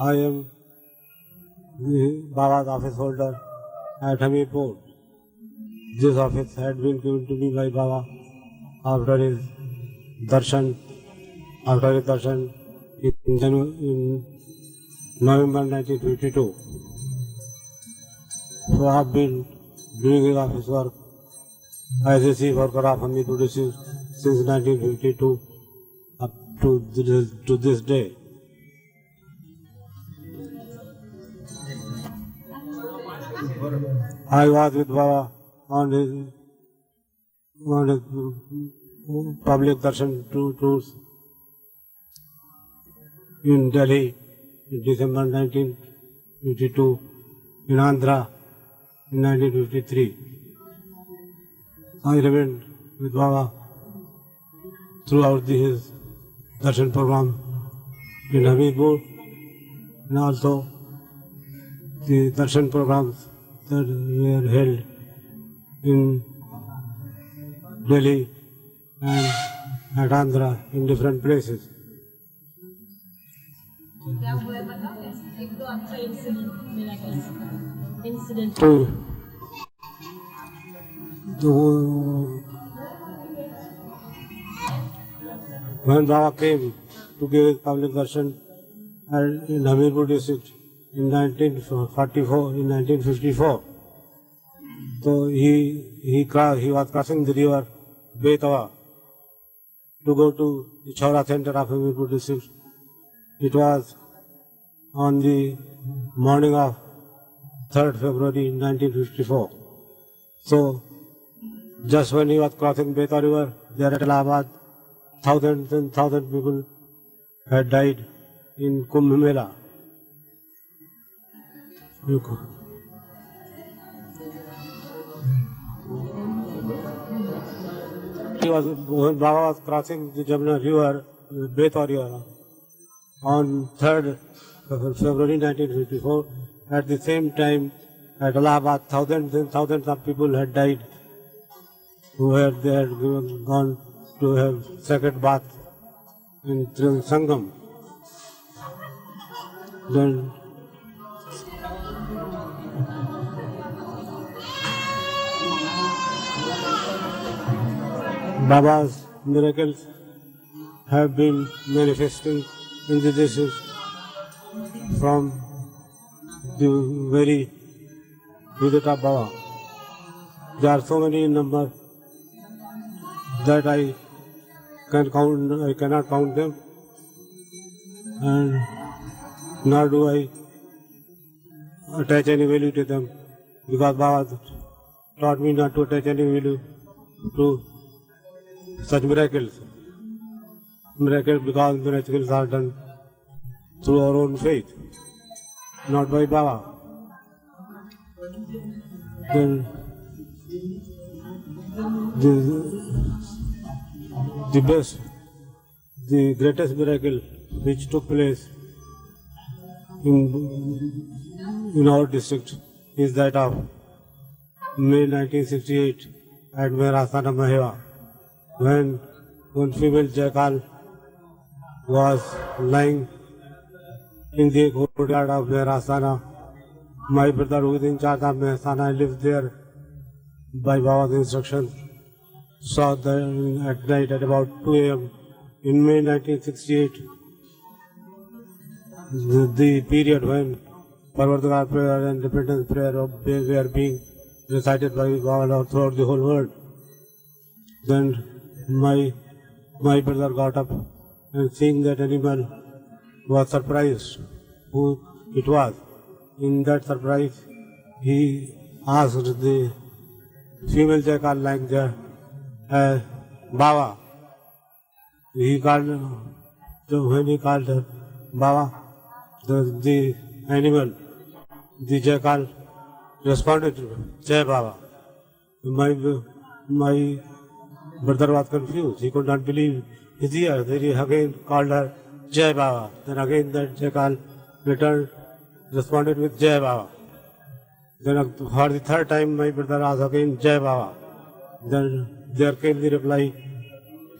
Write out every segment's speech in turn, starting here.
I am Baba's office holder at Hamirpur. This office had been given to me by Baba after his darshan. In November 1952. So I have been doing his office work as a chief worker of Hamirpur district since 1952 up to this day. I was with Baba on his public darshan tours in Delhi in December 1952, in Andhra in 1953. I remained with Baba throughout his darshan program in Hamirpur, and also the darshan programs that were held in Delhi and at Andhra in different places. क्या हुआ है बताओ, एक तो अच्छा incident मेरा incident when Baba came to give his public darshan in Hamirpur district in 1954, so he was crossing the river Betwa to go to the Chowra center of Hamirpur district. It was on the morning of 3rd February 1954. So, just when he was crossing Betwa river, there at Allahabad, thousands and thousands of people had died in Kumbh Mela. When Baba was crossing the Jamuna river, Betwa river, on 3rd February 1954, at the same time at Allahabad, thousands and thousands of people had died they had gone to have sacred bath in Sangam. Then Baba's miracles have been manifesting in the district from the very visit of Baba. There are so many in number that I cannot count them, and nor do I attach any value to them, because Baba taught me not to attach any value to such miracles. Because miracles are done through our own faith, not by Baba. Then the greatest miracle which took place in our district is that of May 1968 at Merasana Maheva, when one female jackal was lying in the courtyard of Merasana. My brother, who is in charge of Merasana, lives there by Baba's instruction, saw that at night at about 2 a.m. in May 1968, the period when Parvartikar prayer and repentance prayer were being recited by Baba throughout the whole world. Then my brother got up, and seeing that animal was surprised who it was. In that surprise, he asked the female jackal lying there, Baba. When he called her Baba, the animal, the jackal, responded to Jai Baba. My brother was confused. He could not believe his ears. Then he again called her Jai Baba. Then again that jackal returned, responded with Jai Baba. Then for the third time my brother asked again Jai Baba. Then there came the reply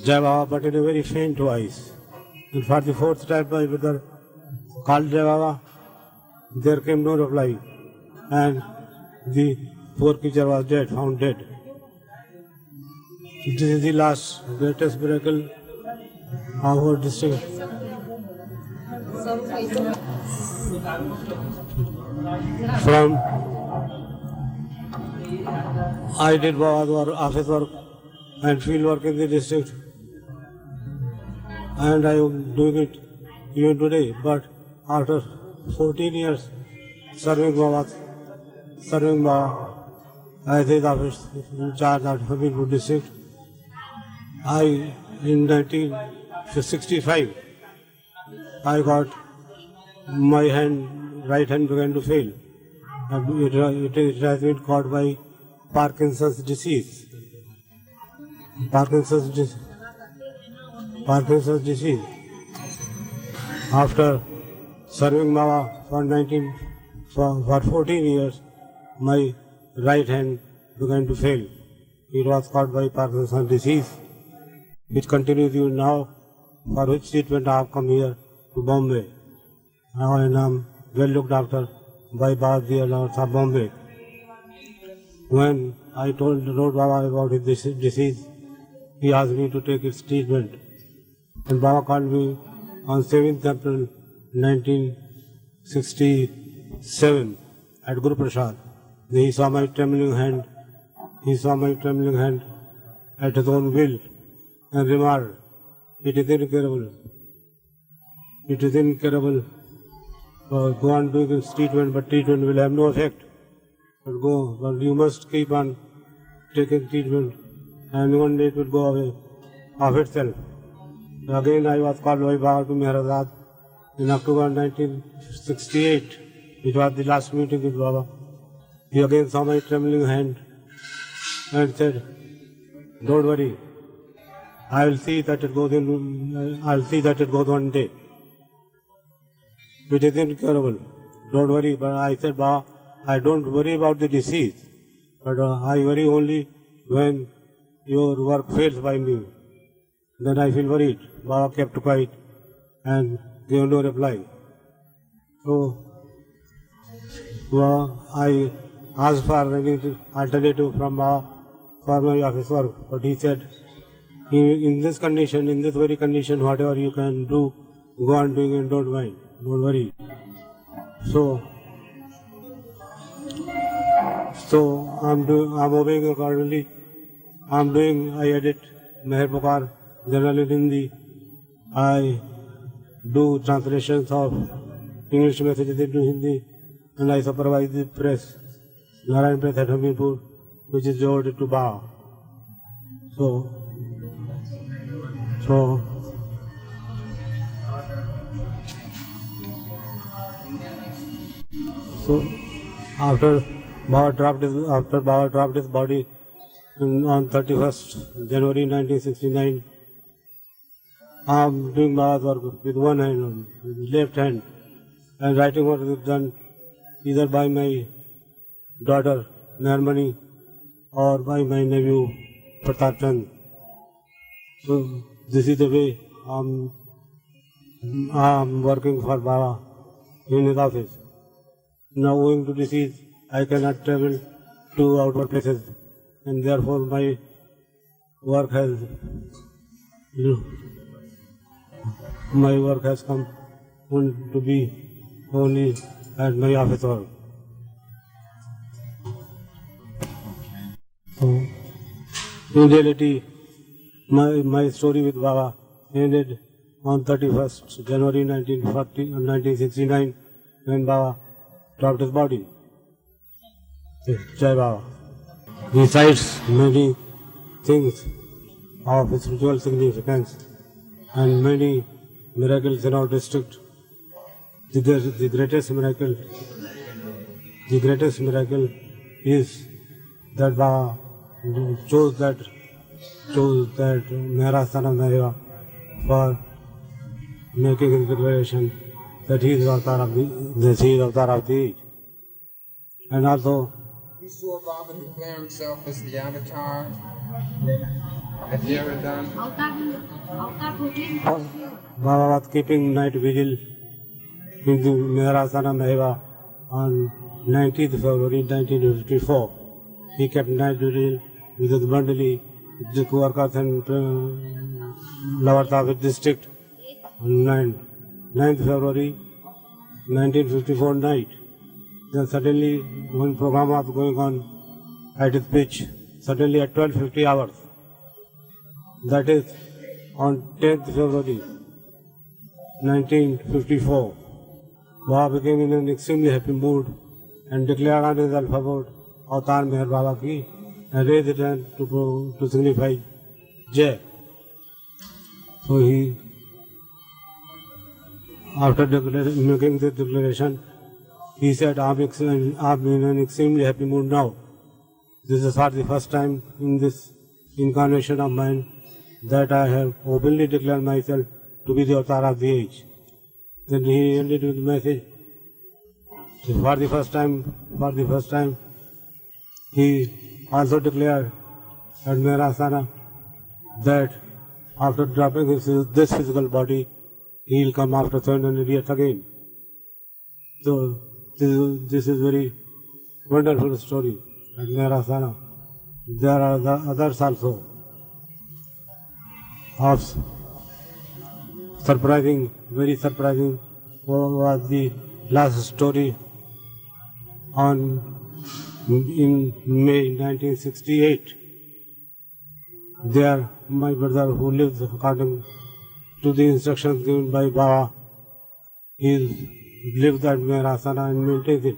Jai Baba, but in a very faint voice. And for the fourth time my brother called Jai Baba. There came no reply, and the poor creature was dead, found dead. This is the last greatest miracle of our district. From I did Baba's work, office work and field work in the district, and I am doing it even today. But after 14 years serving Baba as his office in charge of Hamilpur district, in 1965, I got my right hand began to fail. It has been caused by Parkinson's disease. Parkinson's disease. After serving Baba for 14 years, my right hand began to fail. It was caused by Parkinson's disease, which continues even now, for which treatment I have come here to Bombay. Now I am well looked after by Babaji Lords of Bombay. When I told Baba about his disease, he asked me to take its treatment. And Baba called me on 7th April 1967 at Guru Prasad. He saw my trembling hand. At his own will and remarked, "It is incurable. Go on doing this treatment, but treatment will have no effect. But you must keep on taking treatment, and one day it will go away of itself." Again, I was called by Baba to Meherazad in October 1968, which was the last meeting with Baba. He again saw my trembling hand and said, "Don't worry. I'll see that it goes one day. It is incurable. Don't worry." But I said, "Baba, I don't worry about the disease, but I worry only when your work fails by me. Then I feel worried." Baba kept quiet and gave no reply. So I asked for any alternative from Baba for my office work, but he said, in this very condition, whatever you can do, go on doing it, don't mind, don't worry. So I'm obeying accordingly. I edit Meher Pukar Journal in Hindi. I do translations of English messages into Hindi, and I supervise the press, Narayan Press at Hamilpur, which is devoted to Baba. So after Baba dropped his body on 31st January 1969, I'm doing Baba's work with one hand, with left hand, and writing what is done either by my daughter Narmani or by my nephew Pratap Chand. So this is the way I'm working for Baba in his office. Now, owing to disease, I cannot travel to outward places, and therefore my work has come to be only at my office work. So, in reality, my story with Baba ended on 31st January 1969 when Baba dropped his body. Jai Baba. He cites many things of spiritual significance and many miracles in our district. The greatest miracle is that Baba chose that Mehra son of Maheva for making his declaration that he is the avatar of the age. And also, You saw Baba declare himself as the avatar. Have you ever done? Baba was keeping night vigil in the Mehrasana Maheva on 19th February 1954. He kept night duty with the Mandali, the workers and Lavartavit district on 9th February 1954 night. Then suddenly one program was going on at its pitch, suddenly at 12:50 hours. That is on 10th February 1954. Baba became in an extremely happy mood and declared on his alphabet Avatar Meher Baba ki and raised it hand to signify Jai. So he, after making the declaration, he said, I'm in an extremely happy mood now. This is for the first time in this incarnation of mine that I have openly declared myself to be the avatar of the age. Then he ended with the message. For the first time, he also declared at Mehrasana that after dropping this physical body, he will come after 700 years again. So this is very wonderful story at Mehrasana. There are the others also of surprising, very surprising was the last story in May 1968. There, my brother who lives according to the instructions given by Baba, he lives at Mehrasana and maintains it.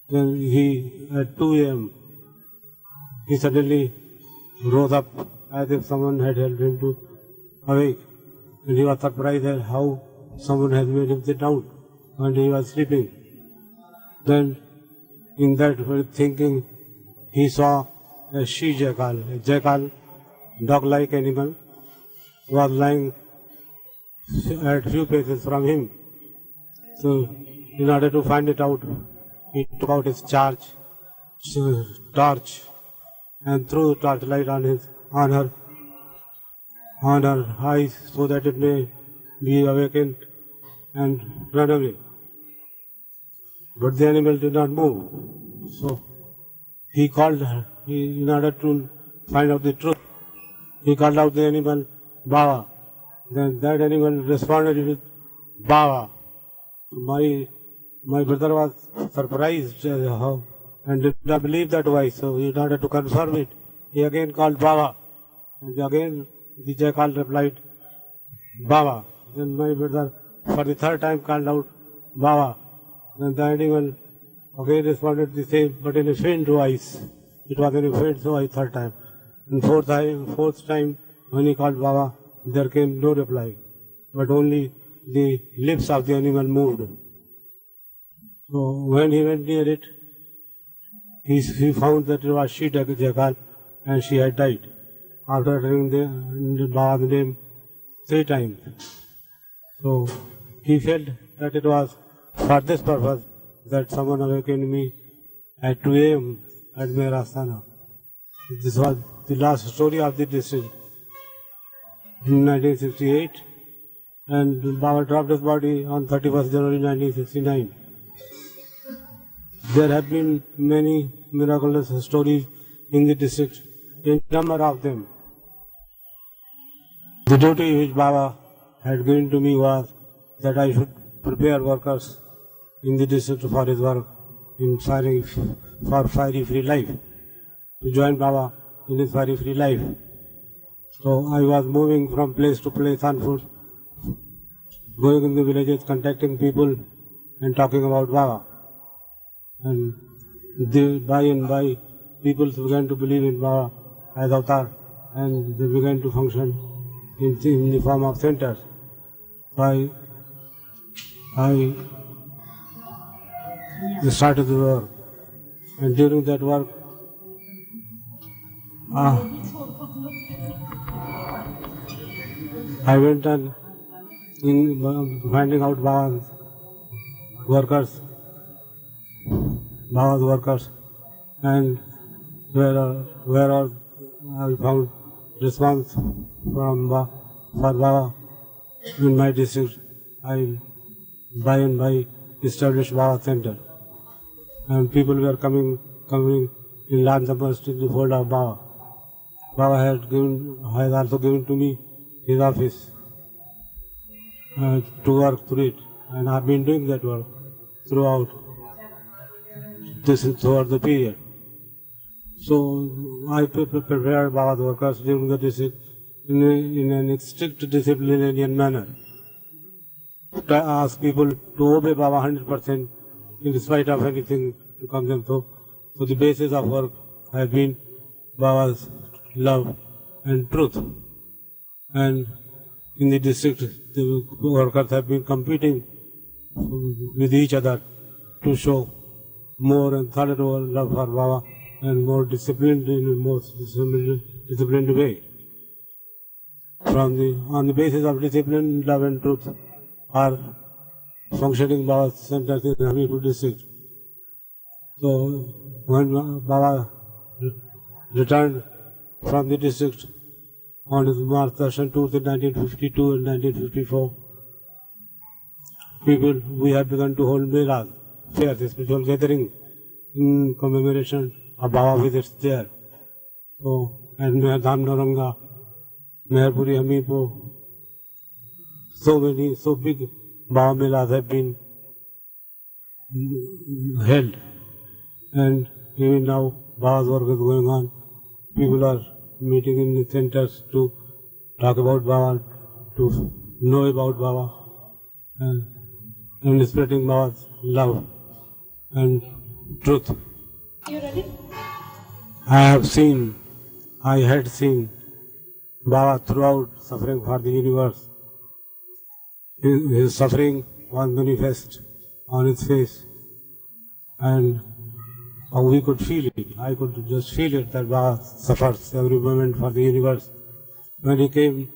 Then he, at 2 a.m., he suddenly rose up as if someone had helped him to awake. And he was surprised at how someone had made him sit down and he was sleeping. Then, in that very thinking, he saw a she-jackal, a jackal, dog-like animal, was lying at few paces from him. So, in order to find it out, he took out his torch and threw torchlight on her eyes so that it may be awakened and run away. But the animal did not move. So he called her. In order to find out the truth, he called out the animal Baba. Then that animal responded with Baba. My brother was surprised and did not believe that voice. So in order to confirm it, he again called Baba. And again the jackal replied Baba. Then my brother for the third time called out Baba. Then the animal again responded the same, but in a faint voice. It was in a faint voice third time. And fourth time when he called Baba, there came no reply, but only the lips of the animal moved. So when he went near it, he found that it was she-jackal and she had died after uttering the Baba's name 3 times. So he felt that it was for this purpose that someone awakened me at 2 a.m. at Mehrasana. This was the last story of the district in 1968, and Baba dropped his body on 31st January 1969. There have been many miraculous stories in the district, a number of them. The duty which Baba had given to me was that I should prepare workers in the district for his work in fiery free life, to join Baba in his fiery free life. So I was moving from place to place on foot, going in the villages, contacting people and talking about Baba. And by and by, people began to believe in Baba as avatar, and they began to function in the form of centers. So I started the work, and during that work, I went on in finding out Baba's workers, and where I found response from for Baba in my district. I by and by established Baba Center. And people were coming in large numbers to the fold of Baba. Baba has also given to me his office to work through it, and I've been doing that work throughout the period. So I prepared Baba's workers during the district in a strict disciplinarian manner. To ask people to obey Baba 100% in spite of anything to come them. So the basis of work has been Baba's love and truth. And in the district, the workers have been competing with each other to show more and thorough love for Baba and more disciplined in a most disciplined way. On the basis of discipline, love and truth are functioning Baba centers in Hamirpur district. So when Baba returned from the district on his March Darshan tours in 1952 and 1954, we have begun to hold melas, fairs, spiritual gathering in commemoration of Baba visits there. So, and Dham Naranga, Meherpuri, Hamirpur, so big Baba melas have been held. And even now, Baba's work is going on. People are meeting in the centers to talk about Baba, to know about Baba, and spreading Baba's love and truth. You ready? I had seen Baba throughout suffering for the universe. His suffering was manifest on his face, and we could feel it. I could just feel it that Baba suffers every moment for the universe. When he came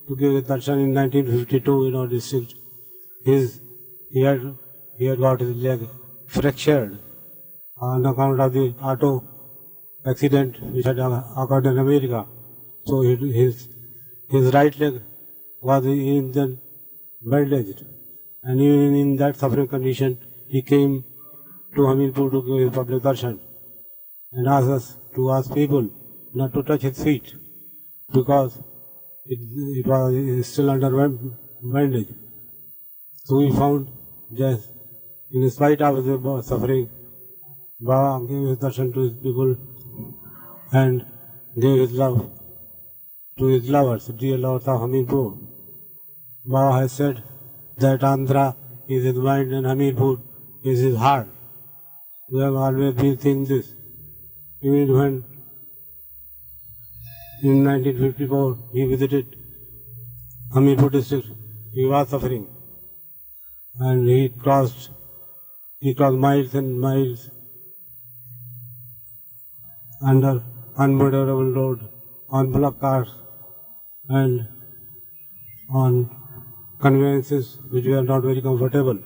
to give a darshan in 1952 in our district, he had got his leg fractured on account of the auto accident which had occurred in America. So his right leg was then bandaged, and even in that suffering condition, he came to Hamirpur to give his public darshan and asked us to ask people not to touch his feet because it was still under bandage. So we found that in spite of the suffering, Baba gave his darshan to his people and gave his love to his lovers, dear lovers of Hamirpur. Baba has said that Andhra is his mind and Hamirpur is his heart. We have always been saying this. Even when in 1954 he visited Hamirpur district, he was suffering and he crossed miles and miles under unmodderable road, on block cars and on conveyances which were not very comfortable.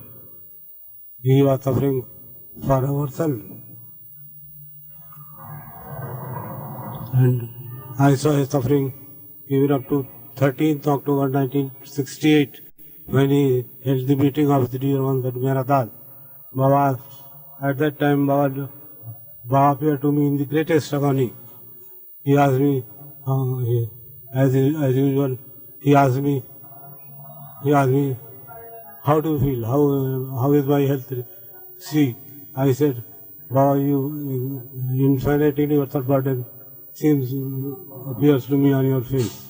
He was suffering for ourselves. And I saw his suffering even up to 13th October 1968 when he held the meeting of the dear ones at Merathal. Baba, at that time, Baba appeared to me in the greatest agony. He asked me, as usual, he asked me, how do you feel? How is my health? See, I said, Baba, you infinite universal burden appears to me on your face.